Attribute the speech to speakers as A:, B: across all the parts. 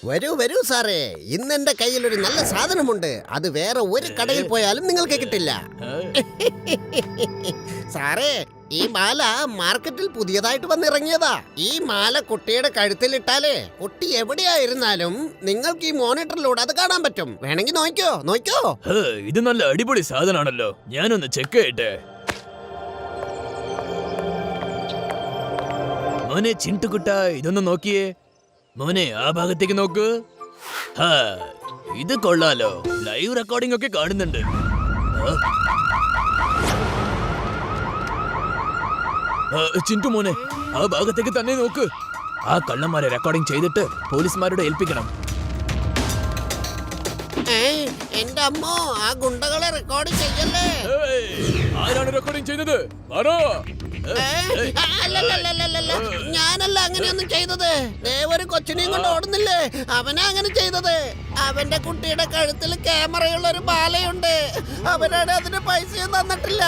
A: വരൂ വരൂ സാറേ, ഇന്ന് എന്റെ കയ്യിൽ ഒരു നല്ല സാധനമുണ്ട്. അത് വേറെ ഒരു കടയിൽ പോയാലും നിങ്ങൾക്ക് കിട്ടില്ല. സാറേ, ഈ മാല മാർക്കറ്റിൽ പുതിയതായിട്ട് വന്നിറങ്ങിയതാ. ഈ മാല കുട്ടിയുടെ കഴുത്തിലിട്ടാലേ കുട്ടി എവിടെയായിരുന്നാലും നിങ്ങൾക്ക് ഈ മോണിറ്ററിലൂടെ അത് കാണാൻ പറ്റും. വേണമെങ്കിൽ നോക്കിയോ നോക്കിയോ.
B: ഇത് നല്ല അടിപൊളി സാധനമാണല്ലോ. ഞാനൊന്ന് ചെക്ക് ചെയ്യട്ടെ. മോനെ ചിണ്ടുകുട്ട, ഇതൊന്ന് നോക്കിയേ. മോനെ ആ ഭാഗത്തേക്ക് നോക്ക്. ഇത് കൊള്ളാലോ. ലൈവ് റെക്കോർഡിംഗ് ഒക്കെ കാണുന്നുണ്ട്. ചിന്തു മോനെ, ആ ഭാഗത്തേക്ക് തന്നെ നോക്ക്. ആ കള്ളന്മാരെ റെക്കോർഡിംഗ് ചെയ്തിട്ട് പോലീസുമാരോട് ഏൽപ്പിക്കണം.
A: എന്റെ അമ്മോ, ആ ഗുണ്ടകളെ റെക്കോർഡ് ചെയ്യല്ലേ.
B: ആരാണ് റെക്കോർഡിംഗ് ചെയ്തത്?
A: ഞാനല്ല അങ്ങനെയൊന്നും ചെയ്തത്. ഒരു കൊച്ചിനെയും കൊണ്ട് ഓടുന്നില്ലേ, അവനാ അങ്ങനെ ചെയ്തത്. അവന്റെ കുട്ടിയുടെ കഴുത്തിൽ ക്യാമറയുള്ള ഒരു ബാലയുണ്ട്. അവനാണ് അതിന് പൈസയും തന്നിട്ടില്ല.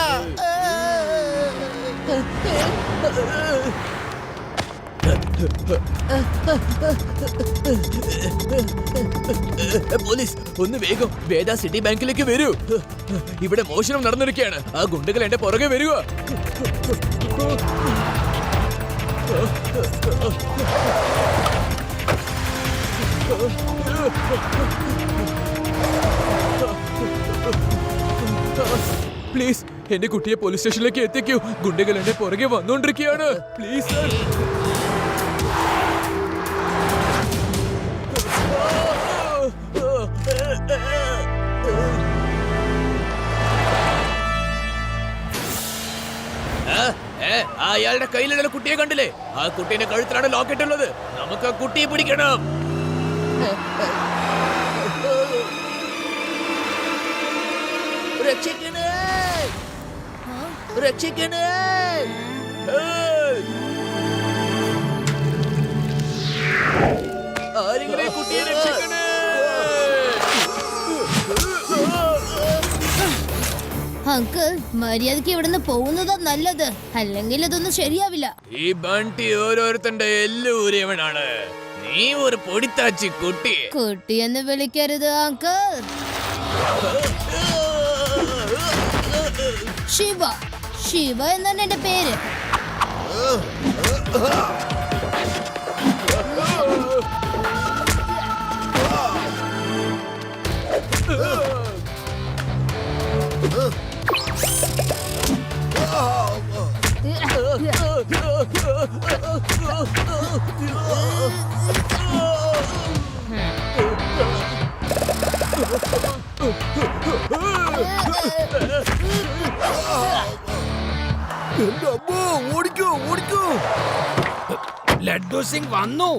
B: പോലീസ്, ഒന്ന് വേഗം വേദ സിറ്റി ബാങ്കിലേക്ക് വരൂ. ഇവിടെ മോഷണം നടന്നിരിക്കുകയാണ്. ആ ഗുണ്ടകൾ എന്റെ പുറകെ വരിക. പ്ലീസ്, എന്റെ കുട്ടിയെ പോലീസ് സ്റ്റേഷനിലേക്ക് എത്തിക്കൂ. ഗുണ്ടകൾ എന്റെ പുറകെ വന്നുകൊണ്ടിരിക്കുകയാണ്. Please sir. അയാളുടെ കയ്യിലുള്ള കുട്ടിയെ കണ്ടില്ലേ? ആ കുട്ടീന്റെ കഴുത്തിലാണ് ലോക്കറ്റ് ഉള്ളത്. നമുക്ക് ആ കുട്ടിയെ പിടിക്കണം. രക്ഷിക്കണേ, രക്ഷിക്കണേ. ആരെങ്കിലും കുട്ടിയെ രക്ഷിക്കണേ.
C: അങ്കിൾ, മര്യാദക്ക് ഇവിടുന്ന് പോകുന്നതാ നല്ലത്. അല്ലെങ്കിൽ ഇതൊന്നും ശരിയാവില്ല.
B: ഈ ബണ്ടി ഓരോരുത്തന്റെ എല്ലൂരിയവനാണ്. നീ ഒരു പൊടിത്താച്ചി കുട്ടി.
C: കുട്ടിയെന്ന് വിളിക്കരുത് അങ്കിൾ. ശിവ, ശിവ എന്നാണ് എന്റെ പേര്.
B: ഓടിക്കോ ഓടിക്കോ.
D: ലഡ്ഡു സിംഗ് വന്നു.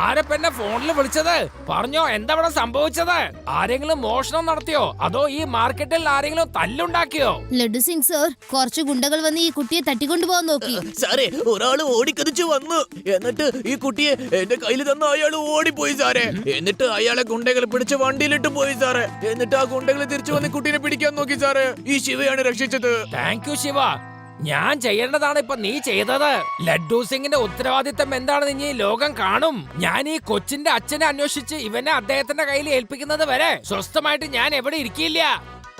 D: ആരപ്പ എന്നെ ഫോണിൽ വിളിച്ചത്? പറഞ്ഞോ, എന്താ ഇവിടെ സംഭവിച്ചത്? ആരെങ്കിലും മോഷണം നടത്തിയോ, അതോ ഈ മാർക്കറ്റിൽ ആരെങ്കിലും തല്ലുണ്ടാക്കിയോ?
C: ലഡ്ഡു സിംഗ് സർ, കുറച്ച് ഗുണ്ടകൾ വന്ന് ഈ കുട്ടിയെ തട്ടിക്കൊണ്ടുപോകാൻ നോക്കി.
B: സാറേ, ഒരാള് ഓടിക്കതിച്ചു വന്നു. എന്നിട്ട് ഈ കുട്ടിയെ എന്റെ കയ്യിൽ തന്ന അയാൾ ഓടിപ്പോയി സാറേ. എന്നിട്ട് അയാളെ ഗുണ്ടകൾ പിടിച്ച് വണ്ടിയിലിട്ട് പോയി സാറേ. എന്നിട്ട് ആ ഗുണ്ടകൾ തിരിച്ചു വന്ന് കുട്ടീനെ പിടിക്കാൻ നോക്കി സാറേ. ഈ ശിവയാണ് രക്ഷിച്ചത്.
D: Thank you Shiva. ഞാൻ ചെയ്യേണ്ടതാണ് ഇപ്പൊ നീ ചെയ്തത്. ലഡ്ഡു സിംഗിന്റെ ഉത്തരവാദിത്തം എന്താണെന്ന് ഇനി ലോകം കാണും. ഞാൻ ഈ കൊച്ചിന്റെ അച്ഛനെ അന്വേഷിച്ച് ഇവനെ അദ്ദേഹത്തിന്റെ കയ്യിൽ ഏൽപ്പിക്കുന്നത് വരെ സ്വസ്ഥമായിട്ട് ഞാൻ എവിടെ ഇരിക്കില്ല.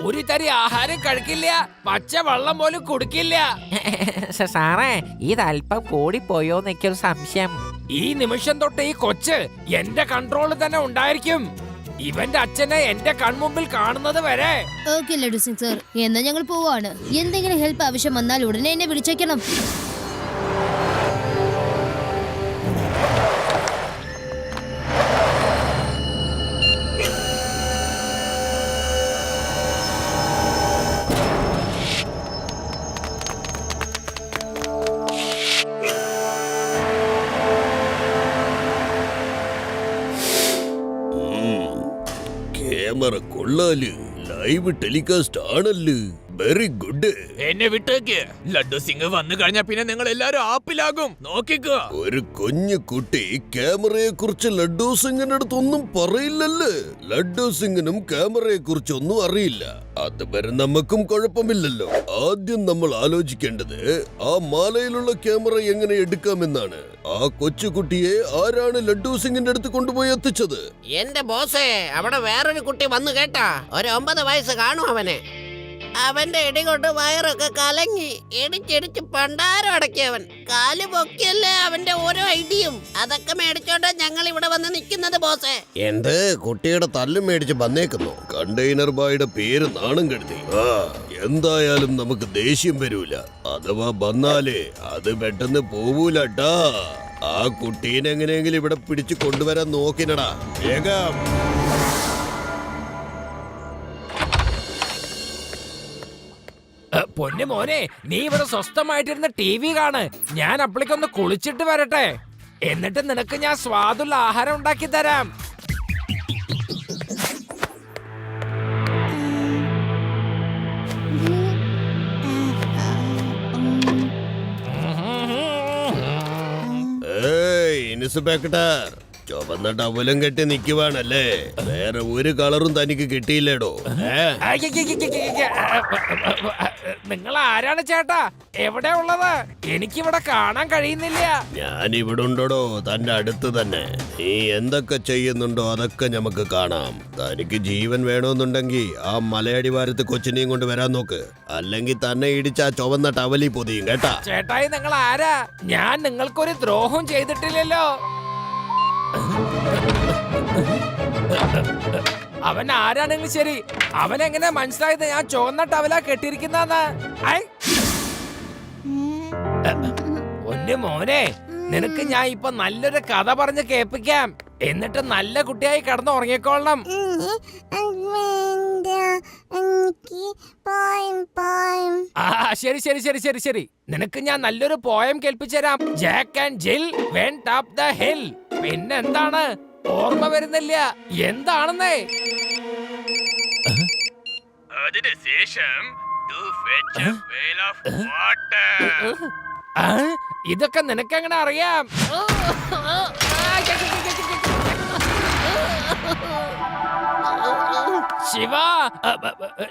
D: ഒരു തരി ആഹാരം കഴിക്കില്ല, പച്ച വെള്ളം പോലും കുടിക്കില്ല.
E: സാറേ, ഇത് അല്പം കൂടിപ്പോയോന്ന് എനിക്കൊരു സംശയം.
D: ഈ നിമിഷം തൊട്ട് ഈ കൊച്ച് എന്റെ കൺട്രോളിൽ തന്നെ ഉണ്ടായിരിക്കും. ഇവന്റെ അച്ഛനെ എന്റെ കൺമുമ്പിൽ കാണുന്നത് വരെ.
C: ഓക്കെ ലഡ്ഡു സിംഗ് സർ, എന്നാ ഞങ്ങൾ പോവാണ്. എന്തെങ്കിലും ഹെൽപ്പ് ആവശ്യം വന്നാൽ ഉടനെ എന്നെ വിളിച്ചേക്കണം.
F: ക്യാമറ കൊള്ളാല്, ലൈവ് ടെലികാസ്റ്റ് ആണല്ലോ. Very good.
B: എന്നെ വിട്ടേക്ക്. ലഡ്ഡു സിംഗ് വന്നു കഴിഞ്ഞാ പിന്നെ നിങ്ങൾ എല്ലാരും ആപ്പിലാകും. നോക്കിക്കോ.
F: ഒരു കുഞ്ഞു കുട്ടി ക്യാമറയെ കുറിച്ച് ലഡ്ഡു സിംഗിന്റെ അടുത്തൊന്നും പറയില്ലല്ലേ? ലഡ്ഡു സിംഗിനും ക്യാമറയെ കുറിച്ചൊന്നും അറിയില്ല. അതുവരെ നമുക്കും കുഴപ്പമില്ലല്ലോ. ആദ്യം നമ്മൾ ആലോചിക്കേണ്ടത് ആ മാലയിലുള്ള ക്യാമറ എങ്ങനെ എടുക്കാമെന്നാണ്. ആ കൊച്ചുകുട്ടിയെ ആരാണ് ലഡ്ഡു സിംഗിന്റെ അടുത്ത് കൊണ്ടുപോയി എത്തിച്ചത്?
A: എന്റെ ബോസേ, അവിടെ വേറൊരു കുട്ടി വന്നു കേട്ടാ. ഒരു 9 വയസ്സ് കാണും അവന്. അവന്റെ ഇടി കൊണ്ട് വയറൊക്കെ കലങ്ങി ഇടിച്ചിടിച്ച് പണ്ടാരം അടക്കിയവൻ. കാല് പൊക്കിയല്ലേ അവന്റെ ഓരോ ഐഡിയും. അതൊക്കെ മേടിച്ചോണ്ടാ ഞങ്ങൾ ഇവിടെ വന്ന് നിക്കുന്നത് ബോസേ.
F: എന്ത് കുട്ടിയുടെ തല്ലും മേടിച്ച് വന്നേക്കുന്നു? കണ്ടെയ്നർ ബായുടെ പേര് നാണം കെടുത്തി. എന്തായാലും നമുക്ക് ദേഷ്യം വരൂല. അഥവാ വന്നാലേ അത് പെട്ടെന്ന് പോവൂലട്ടാ. ആ കുട്ടീനെ എങ്ങനെയെങ്കിലും ഇവിടെ പിടിച്ചു കൊണ്ടുവരാൻ നോക്കിനടാ. വേഗം.
D: പൊന്നു മോനെ, നീ ഇവിടെ സ്വസ്ഥമായിട്ടിരുന്ന് TV കാണ്. ഞാൻ അപ്പളേക്കൊന്ന് കുളിച്ചിട്ട് വരട്ടെ. എന്നിട്ട് നിനക്ക് ഞാൻ സ്വാദുള്ള ആഹാരം ഉണ്ടാക്കി തരാം.
F: ഇൻസ്പെക്ടർ, ചുവന്ന ടവലും കെട്ടി നിൽക്കുവാണല്ലേ? വേറെ ഒരു കളറും തനിക്ക് കിട്ടിയില്ലേടോ?
D: നിങ്ങൾ ആരാണ് ചേട്ടാ? എവിടെ ഉള്ളത്? എനിക്കിവിടെ കാണാൻ കഴിയുന്നില്ല.
F: ഞാൻ ഇവിടെ ഉണ്ടോ, തന്റെ അടുത്ത് തന്നെ. നീ എന്തൊക്കെ ചെയ്യുന്നുണ്ടോ അതൊക്കെ നമുക്ക് കാണാം. തനിക്ക് ജീവൻ വേണമെന്നുണ്ടെങ്കിൽ ആ മലയടിവാരത്ത് കൊച്ചിനെയും കൊണ്ട് വരാൻ നോക്ക്. അല്ലെങ്കിൽ തന്നെ ഇടിച്ച ആ ചുവന്ന ടവലി പൊതിയും കേട്ടാ.
D: ചേട്ടായി, നിങ്ങൾ ആരാ? ഞാൻ നിങ്ങൾക്കൊരു ദ്രോഹം ചെയ്തിട്ടില്ലല്ലോ. അവൻ ആരാണെങ്കിലും ശരി, അവനെങ്ങനെ മനസ്സിലായത് ഞാൻ ചുവന്ന ടവല കെട്ടിയിരിക്കുന്നെന്ന്? ഒന്നു മോനെ, നിനക്ക് ഞാൻ ഇപ്പൊ നല്ലൊരു കഥ പറഞ്ഞ് കേൾപ്പിക്കാം. എന്നിട്ട് നല്ല കുട്ടിയായി കിടന്ന് ഉറങ്ങിക്കോളണം. ശരി ശരി ശരി ശരി ശരി നിനക്ക് ഞാൻ നല്ലൊരു പോയം കേൾപ്പിച്ചു തരാം. Jack and Jal went up the hill. പിന്നെന്താണ്? ഓർമ്മ വരുന്നില്ല. എന്താണെന്നേ?
B: അതിനുശേഷം
D: ഇതൊക്കെ നിനക്കെങ്ങനെ അറിയാം? ശിവ,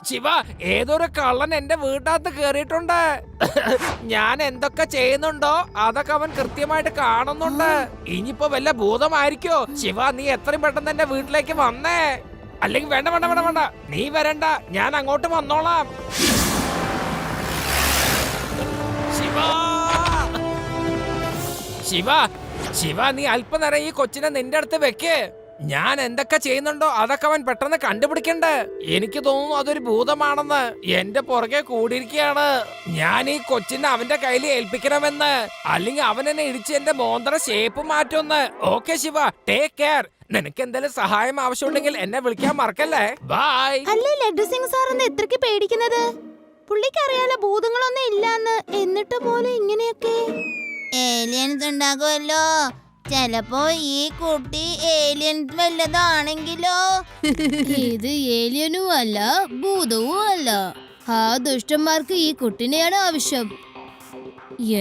D: ശിവ, ഏതൊരു കള്ളൻ എന്റെ വീട്ടകത്ത് കേറിയിട്ടുണ്ട്. ഞാൻ എന്തൊക്കെ ചെയ്യുന്നുണ്ടോ അതൊക്കെ അവൻ കൃത്യമായിട്ട് കാണുന്നുണ്ട്. ഇനിയിപ്പോ വല്ല ഭൂതമായിരിക്കോ? ശിവ, നീ എത്രയും പെട്ടെന്ന് എന്റെ വീട്ടിലേക്ക് വന്നേ. അല്ലെങ്കിൽ വേണ്ട വേണ്ട വേണ്ട വേണ്ട, നീ വരണ്ട, ഞാൻ അങ്ങോട്ട് വന്നോളാം. ശിവ, ശിവ, ശിവ, നീ അല്പനേരം ഈ കൊച്ചിനെ നിന്റെ അടുത്ത് വെക്ക്. ഞാൻ എന്തൊക്കെ ചെയ്യുന്നുണ്ടോ അതൊക്കെ അവൻ പെട്ടെന്ന് കണ്ടുപിടിക്കണ്ടേ. എനിക്ക് തോന്നുന്നു അതൊരു ഭൂതമാണെന്ന്. എന്റെ പുറകെ കൂടിയിരിക്കുകയാണ്. ഞാൻ ഈ കൊച്ചിനെ അവന്റെ കയ്യിൽ ഏൽപ്പിക്കണമെന്ന്. അല്ലെങ്കിൽ അവൻ എന്നെ ഇടിച്ച് എന്റെ മോന്തറ ഷേപ്പ് മാറ്റുമെന്ന്. Okay Shiva, take care. നിനക്ക് എന്തെങ്കിലും സഹായം ആവശ്യമുണ്ടെങ്കിൽ എന്നെ വിളിക്കാൻ മറക്കല്ലേ. ബൈ.
C: അല്ലേ ലഡ്ഡു സിംഗ് സാർ എന്ന് എത്രക്ക് പേടിക്കുന്നത്? പുള്ളിക്ക് അറിയാലോ ഭൂതങ്ങളൊന്നും ഇല്ലാന്ന്. എന്നിട്ട് പോലെ ഇങ്ങനെയൊക്കെ ഏലിയൻസ് ഉണ്ടാകുമല്ലോ. ചെലപ്പോ ഈ കുട്ടി ഏലിയൻസ് വല്ലതാണെങ്കിലോ? ഇത് ഏലിയനും അല്ല ഭൂതവും അല്ല. ആ ദുഷ്ടന്മാർക്ക് ഈ കുട്ടിനെയാണ് ആവശ്യം.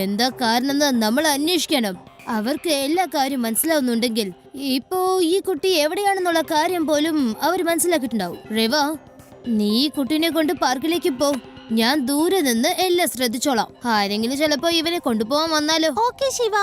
C: എന്താ കാരണം നമ്മൾ അന്വേഷിക്കണം. അവർക്ക് എല്ലാ കാര്യം മനസ്സിലാവുന്നുണ്ടെങ്കിൽ ഇപ്പോ ഈ കുട്ടി എവിടെയാണെന്നുള്ള കാര്യം പോലും അവർ മനസ്സിലാക്കിയിട്ടുണ്ടാവും. റെവ, നീ ഈ കുട്ടീനെ കൊണ്ട് പാർക്കിലേക്ക് പോ. ഞാൻ ദൂരെ നിന്ന് എല്ലാം ശ്രദ്ധിച്ചോളാം. ആരെങ്കിലും ചിലപ്പോ ഇവനെ കൊണ്ടുപോകാൻ വന്നാലോ? ഓക്കെ ശിവ.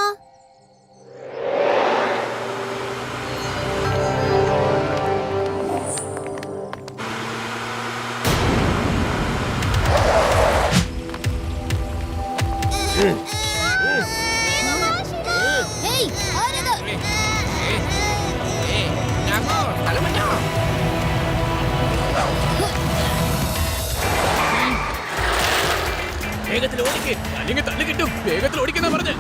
B: വേഗത്തിൽ ഓടിക്ക്, അല്ലെങ്കിൽ തള്ളി കിട്ടും. വേഗത്തിൽ ഓടിക്കുന്ന പറഞ്ഞ്.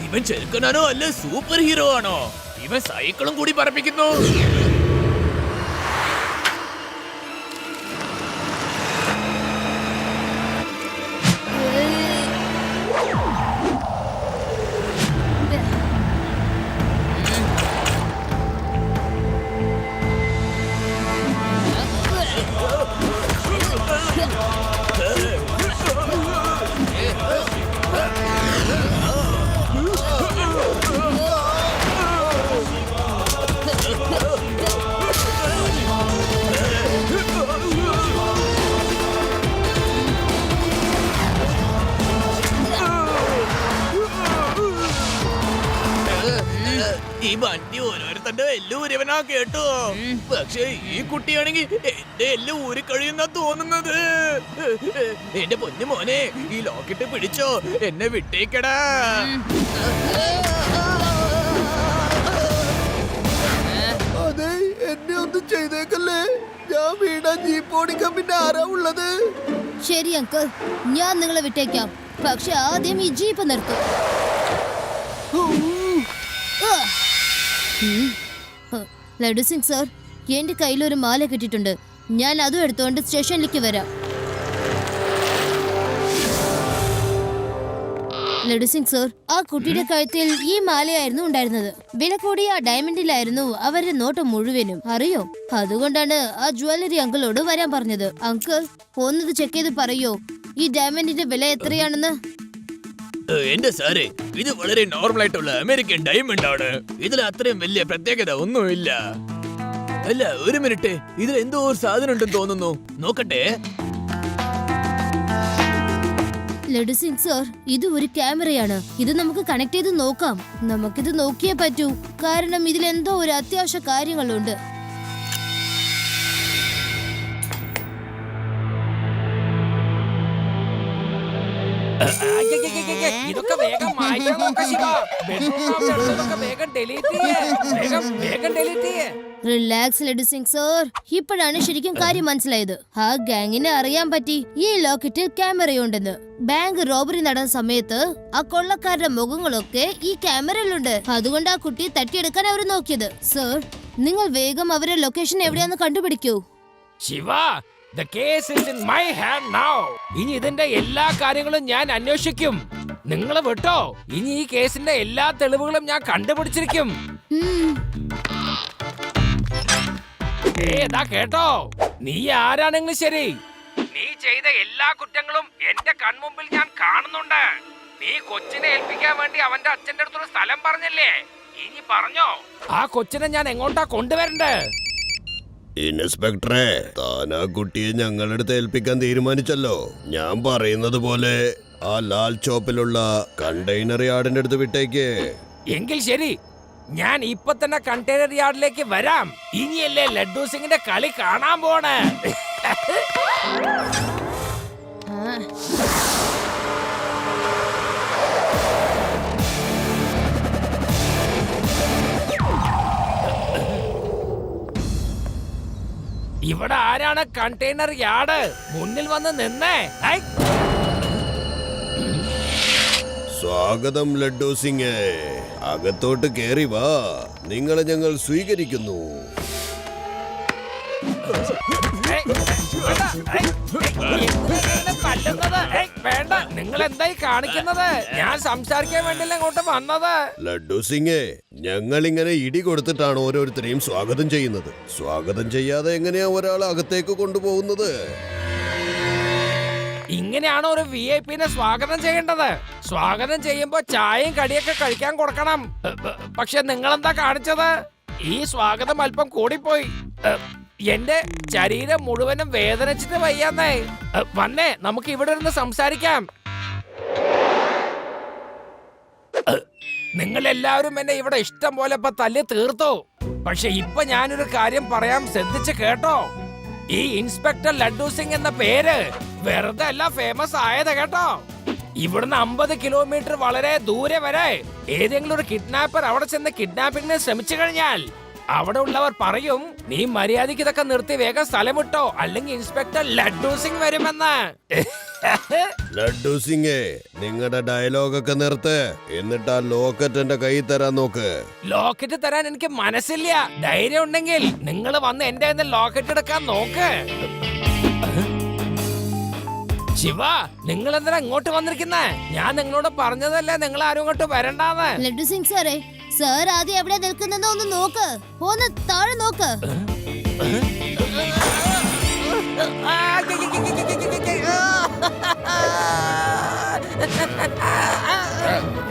B: ഇവൻ ചെറുക്കനാണോ അല്ല സൂപ്പർ ഹീറോ ആണോ? ഇവൻ സൈക്കിളും കൂടി പറപ്പിക്കുന്നു. നല്ലവനാ കേട്ടോ. പക്ഷേ ഈ കുട്ടിയാണെങ്കിൽ എന്റെ എല്ലാം ഊരി കഴിയുന്ന തോന്നുന്നത്. എന്റെ പൊന്നു മോനെ, ഈ ലോക്കറ്റ് പിടിച്ചോ, എന്നെ വിട്ടേക്കടാ.
F: അതെ, എന്നെ ഒന്നും ചെയ്തേക്കല്ലേ. ഞാൻ വീടാ ജീപ്പ് ഓടിക്കാൻ പിന്നെ ആരാ ഉള്ളത്?
C: ശരി അങ്കിൾ, ഞാൻ നിങ്ങളെ വിട്ടേക്കാം. പക്ഷെ ആദ്യം ഈ ജീപ്പ് നിർത്തും. ലഡു സിംഗ് സാർ, എന്റെ കയ്യിൽ ഒരു മാല കിട്ടിയിട്ടുണ്ട്. ഞാൻ അതും എടുത്തുകൊണ്ട് സ്റ്റേഷനിലേക്ക് വരാം. ലഡു സിംഗ് സാർ, ആ കുട്ടിയുടെ കഴുത്തിൽ ഈ മാലയായിരുന്നു ഉണ്ടായിരുന്നത്. വില കൂടിയ ആ ഡയമണ്ടിലായിരുന്നു അവരുടെ നോട്ടം മുഴുവനും, അറിയോ? അതുകൊണ്ടാണ് ആ ജ്വല്ലറി അങ്കിളോട് വരാൻ പറഞ്ഞത്. അങ്കിൾ, ഒന്നത് ചെക്ക് ചെയ്ത് പറയോ ഈ ഡയമണ്ടിന്റെ വില എത്രയാണെന്ന്?
B: എന്റെ സാറേ, ഇത് വളരെ നോർമൽ ആയിട്ടുള്ള അമേരിക്കൻ ഡയമണ്ട് ആണ്. ഇതിൽ അത്രയും വലിയ പ്രത്യേകത ഒന്നുമില്ല. അല്ല, ഒരു മിനിറ്റ്, ഇതിൽ എന്തോ ഒരു സാധനം ഉണ്ടെന്ന് തോന്നുന്നു. നോക്കട്ടെ.
C: ലഡു സിംഗ് സാർ, ഇത് ഒരു ക്യാമറയാണ്. ഇത് നമുക്ക് കണക്ട് ചെയ്ത് നോക്കാം. നമുക്കിത് നോക്കിയേ പറ്റൂ, കാരണം ഇതിൽ എന്തോ ഒരു അത്യാവശ്യ കാര്യങ്ങളുണ്ട്.
D: ഇതൊക്കെ വേഗം മാറ്റാൻ നോക്ക് ശിവ. ബെഡ്റൂമിനകത്ത് വേഗം ഡിലീറ്റ് ചെയ്യേ. വേഗം ഡിലീറ്റ് ചെയ്യേ.
C: റിലാക്സ് ലഡു സിംഗ് സാർ, ഇപ്പോഴാണ് ശരിക്കും കാര്യം മനസ്സിലായത്. ആ ഗാങ്ങിനെ അറിയാൻ പറ്റി ഈ ലോക്കറ്റിൽ ക്യാമറയുണ്ടെന്ന്. ബാങ്ക് റോബറി നടന്ന സമയത്ത് ആ കൊള്ളക്കാരുടെ മുഖങ്ങളൊക്കെ ഈ ക്യാമറയിലുണ്ട്. അതുകൊണ്ട് ആ കുട്ടിയെ തട്ടിയെടുക്കാൻ അവർ നോക്കിയത്. സർ, നിങ്ങൾ വേഗം അവരുടെ ലൊക്കേഷൻ എവിടെയാന്ന് കണ്ടുപിടിക്കൂ.
D: Shiva, the case is in my hand now. ഇനി ഇതിന്റെ എല്ലാ കാര്യങ്ങളും ഞാൻ അന്വേഷിക്കും. നിങ്ങൾ വിട്ടോ, ഇനി ഈ കേസിന്റെ എല്ലാ തെളിവുകളും ഞാൻ കണ്ടുപിടിച്ചിരിക്കും. ഏതാ കേട്ടോ, നീ ആരാണെങ്കിലും ശരി, നീ ചെയ്ത എല്ലാ കുറ്റങ്ങളും എന്റെ കൺമുമ്പിൽ ഞാൻ കാണുന്നുണ്ട്. നീ കൊച്ചിനെ ഏൽപ്പിക്കാൻ വേണ്ടി അവന്റെ അച്ഛന്റെ അടുത്തൊരു സ്ഥലം പറഞ്ഞല്ലേ? ഇനി പറഞ്ഞോ, ആ കൊച്ചിനെ ഞാൻ എങ്ങോട്ടാ കൊണ്ടുവരണ്ടേ?
F: ഇൻസ്പെക്ടറെ, താൻ ആ കുട്ടിയെ ഞങ്ങളുടെ അടുത്ത് ഏൽപ്പിക്കാൻ തീരുമാനിച്ചല്ലോ. ഞാൻ പറയുന്നത് പോലെ ആ ലാൽ ചോപ്പിലുള്ള കണ്ടെയ്നർ യാർഡിന്റെ അടുത്ത് വിട്ടേക്ക്.
D: എങ്കിൽ ശരി, ഞാൻ ഇപ്പൊ തന്നെ കണ്ടെയ്നർ യാർഡിലേക്ക് വരാം. ഇനിയല്ലേ ലഡ്ഡു സിംഗിന്റെ കളി കാണാൻ പോണേ. ഇവിടെ ആരാണ് കണ്ടെയ്നർ യാർഡ്? മുന്നിൽ വന്ന് നിന്നേ. ഐ!
F: സ്വാഗതം ലഡ്ഡു സിംഗ്, അകത്തോട്ട് കേറി വാ. നിങ്ങളെ ഞങ്ങൾ സ്വീകരിക്കുന്നു.
D: ഏയ്, വേണ്ട, ഏയ്, എന്തിനാ എന്നെ തല്ലുന്നത്? ഏയ്, വേണ്ട, നിങ്ങൾ എന്തായി കാണിക്കുന്നത്? ഞാൻ സംസാരിക്കാൻ വേണ്ടിയല്ല ഇങ്ങോട്ട് വന്നത്.
F: ലഡ്ഡു സിംഗ്, ഞങ്ങൾ ഇങ്ങനെ ഇടി കൊടുത്തിട്ടാണ് ഓരോരുത്തരെയും സ്വാഗതം ചെയ്യുന്നത്. സ്വാഗതം ചെയ്യാതെ എങ്ങനെയാ ഒരാളെ അകത്തേക്ക് കൊണ്ടുപോകുന്നത്?
D: ഇങ്ങനെയാണോ ഒരു VIP നെ സ്വാഗതം ചെയ്യേണ്ടത്? സ്വാഗതം ചെയ്യുമ്പോ ചായയും കടിയൊക്കെ കഴിക്കാൻ കൊടുക്കണം. പക്ഷെ നിങ്ങളെന്താ കാണിച്ചത്? ഈ സ്വാഗതം അല്പം കൂടിപ്പോയി. എന്റെ ശരീരം മുഴുവനും വേദനിച്ചിട്ട് വയ്യാന്നേ. വന്നേ, നമുക്ക് ഇവിടെ ഇരുന്ന് സംസാരിക്കാം. നിങ്ങൾ എല്ലാവരും എന്നെ ഇവിടെ ഇഷ്ടം പോലെ ഇപ്പൊ തല്ലി തീർത്തു. പക്ഷെ ഇപ്പൊ ഞാനൊരു കാര്യം പറയാം, ശ്രദ്ധിച്ച് കേട്ടോ. ഈ ഇൻസ്പെക്ടർ ലഡ്ഡു സിംഗ് എന്ന പേര് വെറുതെ അല്ല ഫേമസ് ആയത് കേട്ടോ. ഇവിടുന്ന് 50 കിലോമീറ്റർ വളരെ ദൂരെ വരെ ഏതെങ്കിലും ഒരു കിഡ്നാപ്പർ അവിടെ ചെന്ന് കിഡ്നാപ്പിങ്ങിന് ശ്രമിച്ചു കഴിഞ്ഞാൽ അവിടെ ഉള്ളവർ പറയും, നീ മര്യാദയ്ക്ക് ഇതൊക്കെ നിർത്തി വേഗം സ്ഥലം വിട്ടോ, അല്ലെങ്കിൽ ഇൻസ്പെക്ടർ ലഡ്ഡു സിംഗ് വരുമെന്ന്.
F: ലഡ്ഡു സിംഗ്, നിങ്ങളുടെ ഡയലോഗൊക്കെ നിർത്ത്. എന്നിട്ട് ആ ലോക്കറ്റ് എന്റെ കൈ തരാൻ നോക്ക്.
D: ലോക്കറ്റ് തരാൻ എനിക്ക് മനസ്സില്ല. ധൈര്യം ഉണ്ടെങ്കിൽ നിങ്ങൾ വന്ന് എന്റെ ലോക്കറ്റ് എടുക്കാൻ നോക്ക്. ശിവ, നിങ്ങൾ എന്തിനാ ഇങ്ങോട്ട് വന്നിരിക്കുന്നേ? ഞാൻ നിങ്ങളോട് പറഞ്ഞതല്ലേ നിങ്ങൾ ആരും ഇങ്ങോട്ട് വരണ്ടാന്ന്.
C: ലഡു സിംഗ് സാറേ, സാർ ആദ്യം എവിടെ നിൽക്കുന്നെന്ന് ഒന്ന് നോക്ക്. ഒന്ന് താഴെ നോക്ക്.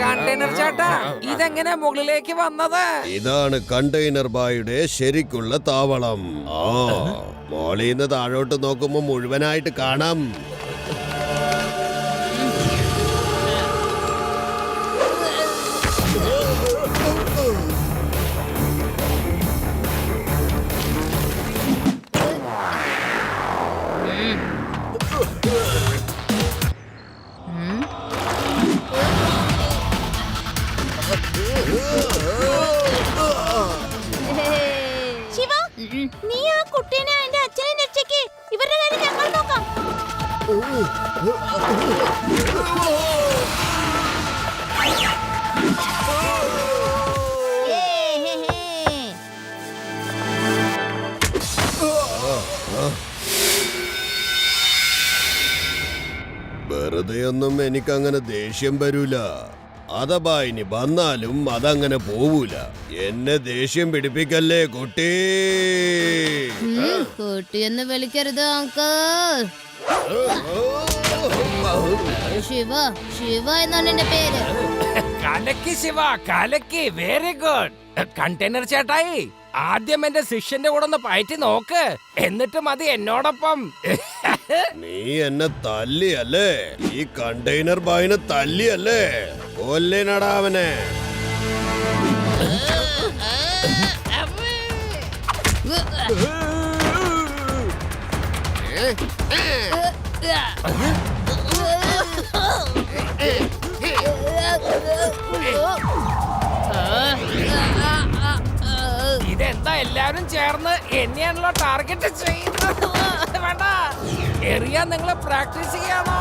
D: കണ്ടെയ്നർ ചേട്ടാ, ഇതെങ്ങനെ മുകളിലേക്ക് വന്നത്?
F: ഇതാണ് കണ്ടെയ്നർ ബായുടെ ശരിക്കുള്ള താവളം. ആ, മോളിന്ന് താഴോട്ട് നോക്കുമ്പോ മുഴുവനായിട്ട് കാണാം. വെറുതെയൊന്നും എനിക്കങ്ങനെ ദേഷ്യം വരൂല. അഥവാ ഇനി വന്നാലും അതങ്ങനെ പോവൂല. എന്നെ ദേഷ്യം പിടിപ്പിക്കല്ലേ കുട്ടി.
C: കുട്ടിയെന്ന് വിളിക്കരുത് അങ്കിൾ. ശിവ എന്നാണ് എന്റെ പേര്.
D: കലക്കി ശിവ, കലക്കി. Very good. കണ്ടെയ്നർ ചേട്ടായി, ആദ്യം എന്റെ ശിഷ്യന്റെ കൂടെ ഒന്ന് പയറ്റി നോക്ക്, എന്നിട്ട് മതി എന്നോടൊപ്പം.
F: നീ എന്നെ തല്ലിയല്ലേ? ഈ കണ്ടെയ്നർ ബായിനെ തല്ലിയല്ലേ? കൊല്ലേനടാ അവനെ.
D: ഇതെന്താ എല്ലാവരും ചേർന്ന് എന്നെയാണല്ലോ ടാർഗറ്റ് ചെയ്യുന്നത്? വേണ്ട, എറിയാൻ നിങ്ങൾ പ്രാക്ടീസ് ചെയ്യാണോ?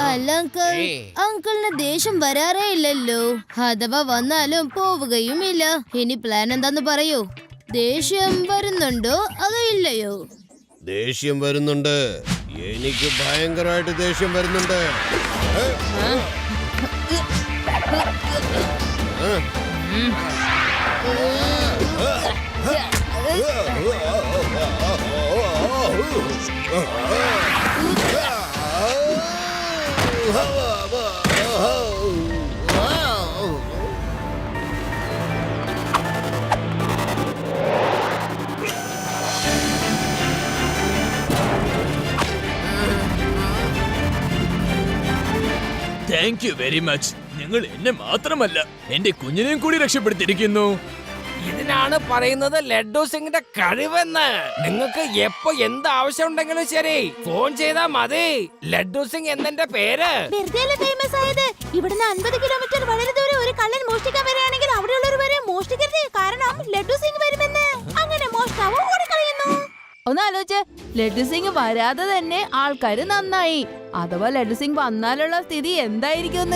C: അല്ല അങ്കിൾ, അങ്കിളിന് ദേഷ്യം വരാറേ ഇല്ലല്ലോ. അഥവാ വന്നാലും പോവുകയുമില്ല. ഇനി പ്ലാൻ എന്താന്ന് പറയൂ. ദേഷ്യം വരുന്നുണ്ടോ അതോ ഇല്ലയോ?
F: ദേഷ്യം വരുന്നുണ്ട്. എനിക്ക് ഭയങ്കരമായിട്ട് ദേഷ്യം വരുന്നുണ്ട്.
B: Thank you very much. നിങ്ങൾ എന്നെ മാത്രമല്ല എന്റെ കുഞ്ഞിനെയും കൂടി രക്ഷപ്പെടുത്തിയിരിക്കുന്നു.
D: ഇതിനാണ് പറയുന്നത് ലഡ്ഡു സിംഗിന്റെ കഴിവെന്ന്. നിങ്ങൾക്ക് എപ്പോ എന്ത് ആവശ്യം ഉണ്ടെങ്കിലും ശരി ഫോൺ ചെയ്താ മതി. ലഡ്ഡു സിംഗ് എന്നെ പേര്.
C: വെറുതെ ഫേമസ് ആയത്. ഇവിടുന്ന് 50 കിലോമീറ്റർ വളരെ ദൂരെ ഒരു കള്ളൻ മോഷ്ടിക്കാൻ വരികയാണെങ്കിൽ അവിടെയുള്ളവർ വരെ മോഷ്ടിക്കരുത്. കാരണം ലഡ്ഡു സിംഗ് വരുമെന്ന്. അങ്ങനെ മോഷ്ടാവ് ഓടിക്കളയുന്നു.
G: ഒന്ന് ആലോചിച്ച്, ലഡ്ഡു സിംഗ് വരാതെ തന്നെ ആൾക്കാര് നന്നായി. അഥവാ ലഡ്ഡു സിംഗ് വന്നാലുള്ള സ്ഥിതി എന്തായിരിക്കും?